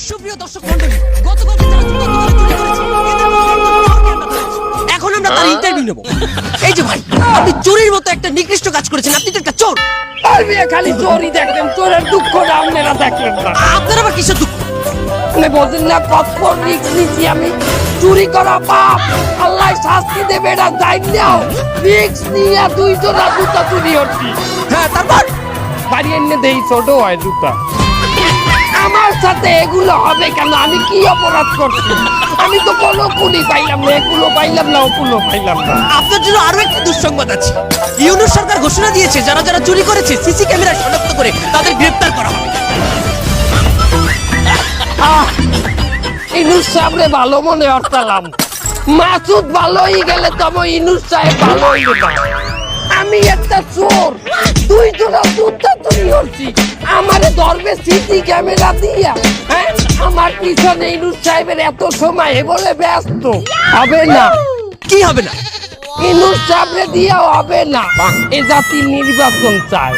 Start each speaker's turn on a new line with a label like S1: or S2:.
S1: সুপ্রিয় দর্শক মণ্ডলী, গতকালকে যারা জুতা দোকানে চুরি করেছে, এদের মধ্যে একজন চোরকে আমরা ধরেছি। এখন আমরা তার ইন্টারভিউ নেব। এই যে ভাই, আপনি চুরির মতো একটা নিকৃষ্ট কাজ করেছেন, আপনি তো একটা চোর।
S2: আর মিয়া খালি চোরই দেখলেন, চোরের দুঃখটা আপনারা দেখলেন না।
S1: আপনার আবার কিসের দুঃখ?
S2: আপনি বোঝেন না কত বড় রিস্ক নিচ্ছি আমি। চুরি করা পাপ, আল্লাহ শাস্তি দেবে, এটা যাই নাও। রিস্ক নিয়ে দুই জোড়া জুতা চুরি হচ্ছি।
S1: হ্যাঁ, তারপর
S2: বাড়ি এনে দেই ছোট হয় জুতা। আমার সাথে এগুলো হবে কেন? আমি কি অপরাধ করছি? আমি তো কোনো কুলি পাইলাম না, এগুলো পাইলাম না, ওগুলো পাইলাম না।
S1: আপনার জন্য আরো একটি দুঃসংবাদ আছে। ইউনূস সরকার ঘোষণা দিয়েছে, যারা যারা চুরি করেছে সিসি ক্যামেরায় শনাক্ত করে তাদের গ্রেফতার করা হবে।
S2: ইনুস সাহেবরে ভালো মনে হরতালাম। মাসুদ ভালোই গেলে তো আমার ইনুস সাহেব ভালো হইল না। আমি একটা চোর, দুই জোড়া জুতা চুরি করছি, আমারে ধরবে সিসি ক্যামেরা দিয়া। হ্যাঁ, আমার পিছনে ইনুস সাহেবের এত সময় বলে ব্যস্ত হবে না।
S1: কি হবে না?
S2: ইনুস সাহেবরে দিয়েও হবে না, এ জাতি নির্বাচন চায়।